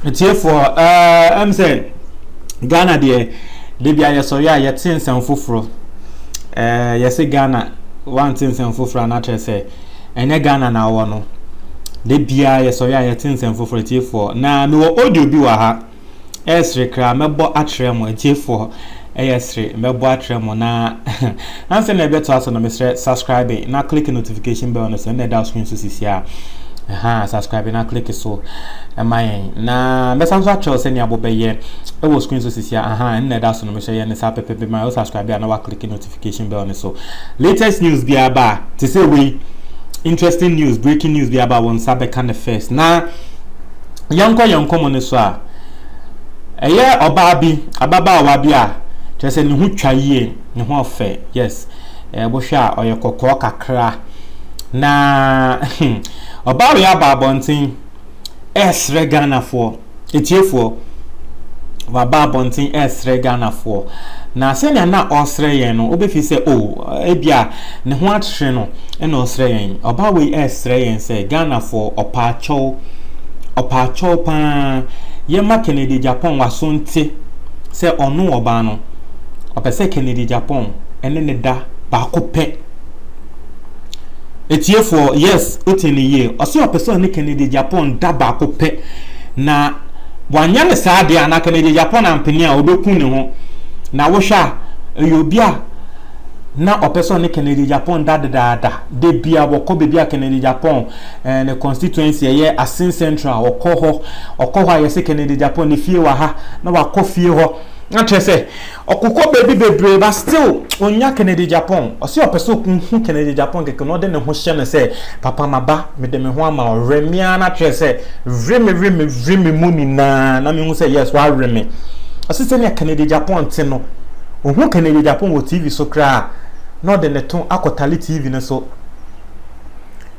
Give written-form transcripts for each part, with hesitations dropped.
It's here for I'm saying Ghana de Libya yesoya yetin sem foforo yesi Ghana one tin sem foforo na tre say enye Ghana na wo no Libya yesoya yetin sem foforo tie for na me wo audio bi wa ha esre kra mebo atre mo tie for esre mebo atre mo na anse na beto aso no me subscribe na click notification bell no so na da screen so sisia subscribe na click so na me sanso atcho se ni abobeye e wo screen so sisia na da so no me share ne sa pepe my subscribe na wa click notification bell no so latest news bi aba to say we interesting news breaking news bi aba won sabe kan the first na yanko mo ne so a eye oba bi ababa wa bi a tese ne hu twaye ne ho ofe yes bo hwa oye kokko kakra na oba we aba bontin esre Ghana for etiefo wa ba bontin esre Ghana for na se na osre yen no obefi se ebia ne ho athre no e na osre yen oba we esre yen se Ghana for opacho pa ye ma Kennedy Japan wasonte se onu oba no opese Kennedy Japan ene ne da ba kope etiefo yes utini ye oso opese ne Kennedy Japan da ba kope na wanya ne saade ana Kennedy Japan ampeni a obekun ne ho na wo hwa eyobia na opese ne Kennedy Japan da de bia woko bebia Kennedy Japan ne constituency ye Asin Central okoho ye se Kennedy Japan ne fie wa ha na wakofie ho na trese okukọ bebre but still onya Kennedy Japan osi opese kun Kennedy Japan keke no de ne ho hye ne se papa maba me de me ho ama remia na trese vreme muni na me hu se yes wa reme osi se ne Kennedy Japan te no ohun Kennedy Japan wo TV so kra no de ne ton akotali TV ne so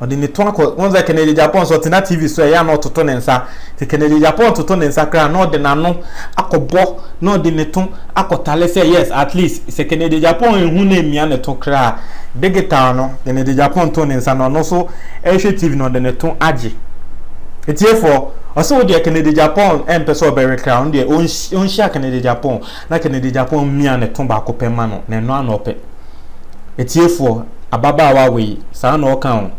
odi ne ton akọ wonza Kennedy Japan so tina TV so ya no toto ne nsa te Kennedy Japan toto ne nsa kra no de nano akobo no de ne ton akotale say yes at least se Kennedy Japan ehun na emia ne ton kra digital no Kennedy Japan ton ne nsa no so ehwe TV no de ne ton age etiefo oso de Kennedy Japan empese obere kra on de onhia Kennedy Japan na Kennedy Japan mia ne ton ba kopema no ne no anope etiefo ababa wa we sa no kan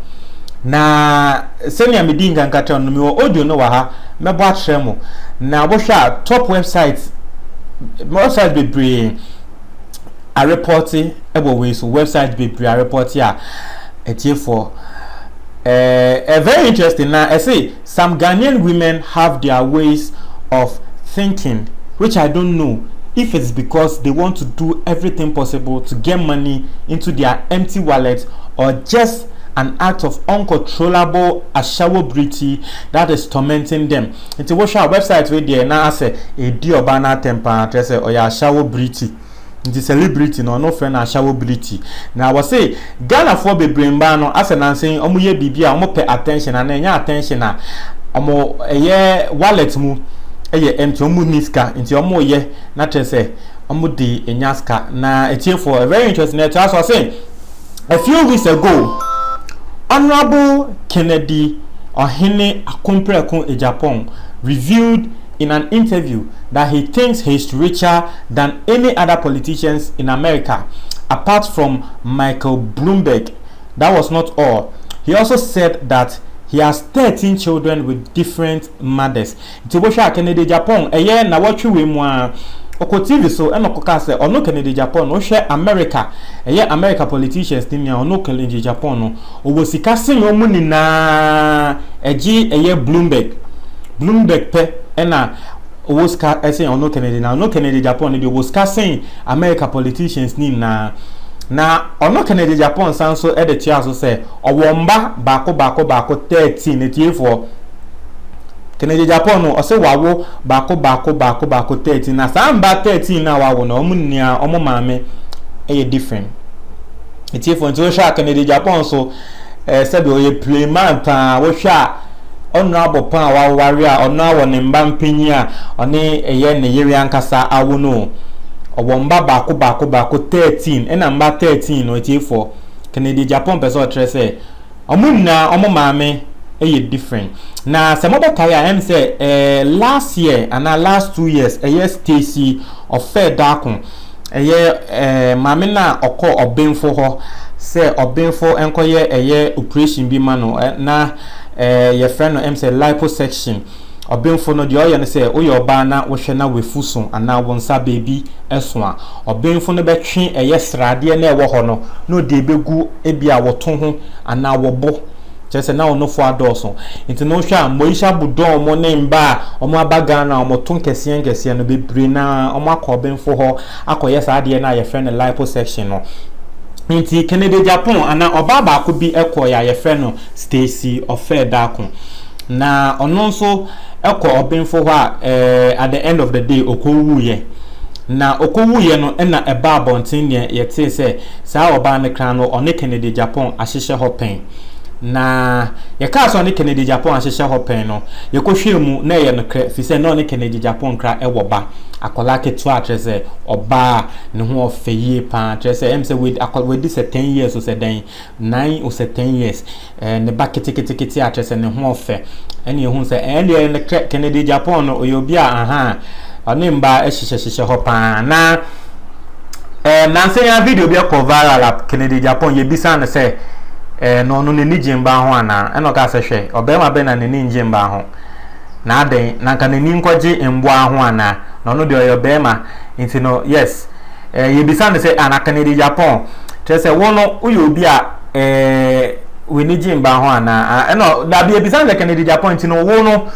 na senia medinga nkata no me audio no wa ha mebo atremo na bo hwa top website be bring a report ebo we so website be bring a report here etiefo very interesting now I say some Ghanaian women have their ways of thinking which I don't know if it's because they want to do everything possible to get money into their empty wallet or just an act of uncontrollable ashawobrity that is tormenting them. It's a website where they now say a dear banner temper say or ya ashawobrity. The celebrity no friend ashawobrity. Now I was say Ghana for be brain bano as an saying omuye bibia omo pay attention and enya attention na omo eye wallet mu eye empty omu niska into omo ye na say omo di enyaska na etie for a very interesting net as I was saying a few weeks ago Honorable Kennedy Ohene Akompreko Ejapong revealed in an interview that he thinks he's richer than any other politicians in America apart from Michael Bloomberg. That was not all. He also said that he has 13 children with different mothers. Tibosha Kennedy Japan eye na watchu we mu Oko TV so enokoka se ono Kennedy Japan no hwe America America politicians ni ono Kennedy Japan no owo sika sen omu ni na eji Bloomberg pe ena owo sika esen ono Kennedy na ono Kennedy Japan ni owo sika sen America politicians ni na ono Kennedy Japan sanso e tia so se owo mba bako 13 etiefo Kennedy Japan no ose wawo bako 13 na samba 13 na wawo na omunia omo maame different etiefo nti wo hwa Kennedy Japan so said oye playman pa wo hwa honorable pa wawo ware a ono awo ne mba mpanyi a one ne yeri ankasa awo no owo mba bako 13 ena mba 13 no etiefo Kennedy Japan person trese omunia omo maame different na se mobekaya em say last year and last 2 years Stacy of fair darkon mame na okọ obenfo ho say obenfo enkoye operation bi ma no na your friend no em say liposuction obenfo no de oye no say oye oba na wo hwe na wefuso ana wonsa baby eso a obenfo no betwe srade na ewo ho no de begu ebia woto ho ana wobo chese na ono fo adoso nti no hwa moisha budon mo ne mba omo abaga na omo ton kese no bebre na omo akobenfo ho akoye saade na your friend liposuction no nti Kennedy Japan ana oba ba ko bi ekoya your friend no Stacy Ofedakun na ono nso ekọ obenfo ho at the end of the day okowuye na okowuye no na eba abonten ne yete se saa oba ne kran no one Kennedy Japan ahyehye ho pen na yeka so ne Kennedy Japan ahyehye ho pen no yekohwe mu na ye no kra fi se no ne Kennedy Japan kra ewoba akola ketu atrese oba ne ho ofeye pa atrese em se with this 10 years o se den 9 or 10 years ne ba kete atrese ne ho ofe ene ehun se ene ne Kennedy Japan no oyobi aha oni mba ehyehyehye ho pa na na se ya video bi ko viral Kennedy Japan ye bisa ne se no ne ni jimba ho ana eno ka se hwe obema be na ne ni jimba ho na aden na ka ne ni nkwaje embo ho ana no de oyobema nti no yes ye bisa ne se ana Kennedy Japan tre se wono uyobi a we ni jimba ho ana eno da bi bisa ne Kennedy Japan nti no wono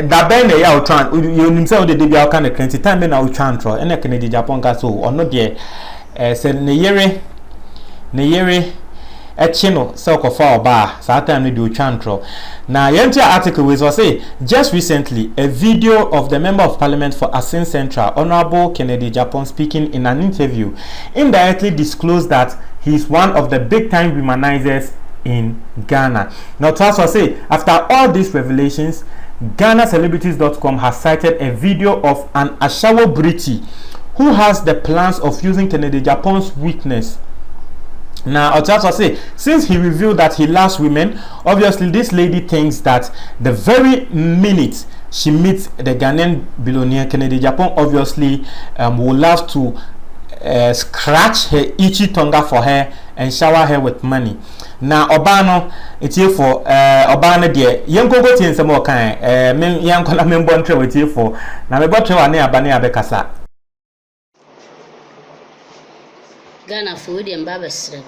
da ben ya o tran you nimse o de bia o kan ne time na o tran tro ene Kennedy Japan ka so ono de se ne yere echino so kofa oba saa time no do chantro na yenta article we say just recently a video of the member of parliament for Asin Central Honorable Kennedy Japan speaking in an interview indirectly disclosed that he is one of the big time womanizers in Ghana. Now to also say after all these revelations GhanaCelebrities.com has cited a video of an Ashawo Briti who has the plans of using Kennedy Japan's weakness. Now, I'll just say, since he revealed that he loves women, obviously this lady thinks that the very minute she meets the Ghanaian billionaire Kennedy Japan, obviously will love to scratch her itchy tongue for her and shower her with money. Now, Obano, it's here for Obano dear. Young go to some more kind. Young color member with you for. Now, we got to a near Bania Becasa. Ghana for the embarrassment.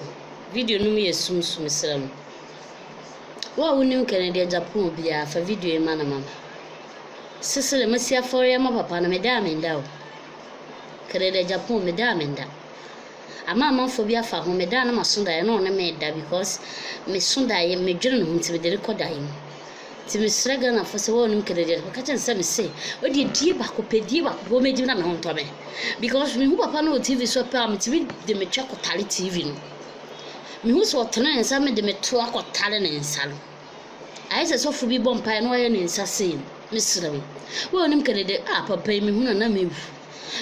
Video no me sum sram. Wa wonim Kennedy Japan bia fa video e mana mama. Sisile masia for ya papa na me da menda o. Kennedy Japan me da menda. Ama amanfo bia fa ho me da na masonda ye no na me da because me sonda ye me dwere no nti me de record ayi. Ti me sraga na fo se wa wonim Kennedy ka chen se me se o de die ba ko pedie ba ko me di na me ho to me. Because me hu papa no TV so pa me ti de me twa ko tale TV no. Me hu so tena nsa me de me to akotale ne nsa no. Ai se so fu bi bom pa no ye ne nsa sei me sram. Wo onim Kennedy papa me hu na me wu.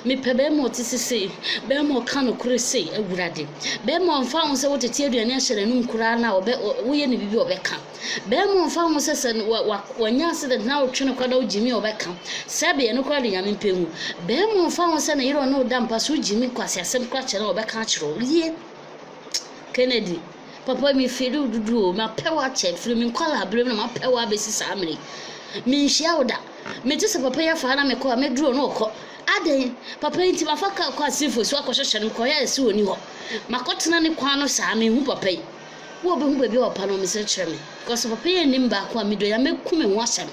Me pebe mo tisisi be mo kanu kure sei awurade. Be mo mfa ho se wo tete aduane ahyere no nkura na wo ye ne bibi obeka. Be mo mfa ho se se wanya accident na wo twene kwada wo jimi obeka. Sebe ye no kwada nyame mpemu. Be mo mfa ho se na yero no dampa so jimi kwase asem kwa kire obeka akiro. Ye Kennedy papa mi felu dudu ma pewa che felu mi kwala abrem na ma pewa besi samre. Mi nhia oda. Me tse papa ya fa na me ko me duro no ko. Ade papa nti mafaka kwa sifo so akohwehwe no ko ya ese oni ho makotena ne kwa no saa me hu papa yi wo be hu ba bi opa no me se kyerɛ me because papa yi nim ba kwa me do ya meku me ho ahyɛ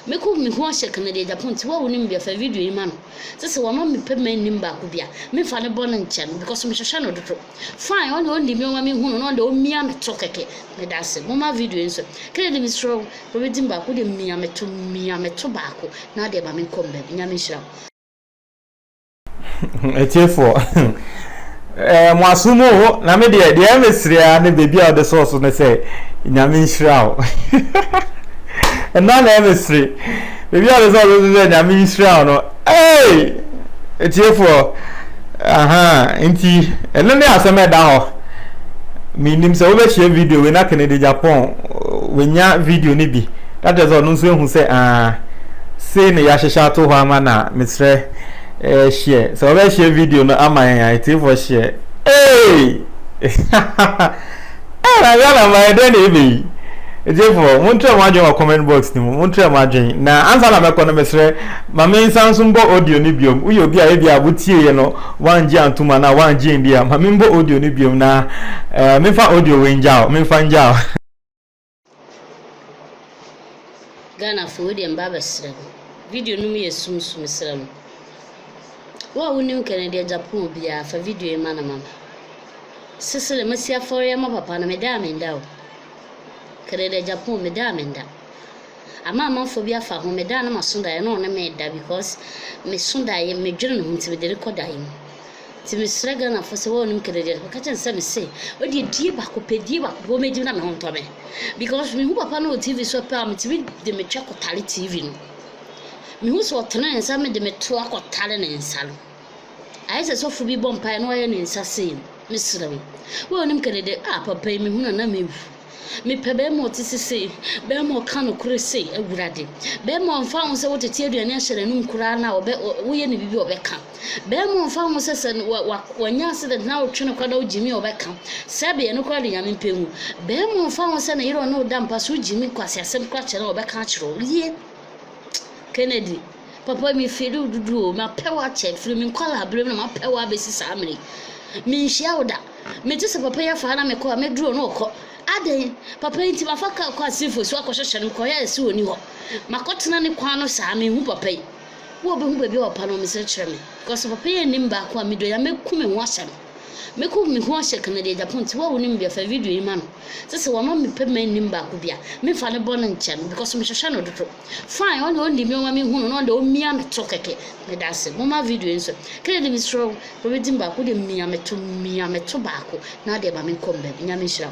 me ku me ho ahyɛ Kennedy Japan ti wo nim bia fa video yi ma no sese wo ma me pe me nim ba ko bia me fa ne bo no nkyɛ because me hwehwɛ no dodo fine on di me wa me hu no on de o mia me to keke me da se mo ma video yi so Kennedy me stro ko be dim ba ko de mia me to ba ko na de ba me kom ba nya me hyira for mo asumo na me de emesria na bebi a de source na say nyame nhyira o and na emesri bebi a de source na nyame nhyira no for nti eno ne aseme da ho minim se wo be share video we na Kennedy Japan wenya video ni bi that is all nso ehu say say ne ya hwehwa to ho ama na metre share so we share video no ama yan it for share na my dey be therefore montre mo adwen comment box ni montre mo adwen na answer na me kono mesre ma me nsanso mbo audio ni biom uyo bi a e bia botie ye no wanji antuma na wanji ndia ma me mbo audio ni biom na me fa audio we njao me fa njao Ghana foodi mbaba srem video num ye sum srem wa wonim Canada Japan bia fa video e mana mama sisile masia for ya papa na me da o Canada Japan me da ama amanfo bi afa ho me da na masonda ye no na me da because me sonda ye me dwere no nti me de record ayi ti me srega na fo se wo nim Canada ka chen se me se o di ba ko pedie ba ko me di na me ho to me because me hu papa no TV so pa me ti de me twa ko tale TV no me hu so tena ensa me de me to akotale na ensa no ai se so fu bi bom pa no ye na ensa se me srem wo nim Canada papa me hu na me me pebe mo tisisi be mo kanu kurese awurade be mo mfa ho se wotete aduane ahyere no nkura na wo ye ne bibi obeka be mo mfa ho se se wanya se de na wotwe kwada ojimi obeka sebe ye no kwada nyame mpemu be mo mfa ho se na yero no dampa so ojimi kwase asem kwa chere obeka achiro ye Kennedy papa mi felu dudu ma pewa che felu mi kwala abrem na ma pewa besi samre mi nhia oda me tise papa ya fa na me ko me duro no ko ade papa nti mafaka kwa sifo so akohwehwe no ko ya ese oni ho makotena ne kwa no saa me hu papa yi wo be hu ba bi opa no me se kyerɛ me because papa ya nim ba kwa me do ya mekume ho ahyɛ no meku me ho ahyɛ Canada Japan ti wo nim bia fa video yi ma no sese wo ma me pe ma nim ba ko bia me fa ne bo no nkyɛ because me hwehwɛ no dodo fine on ndi me wa me hu no de o mia me to keke me da se mo ma video yi so Canada mi strong ko be dim ba ko de mia me to ba ko na de ba me kom ba nya me hyira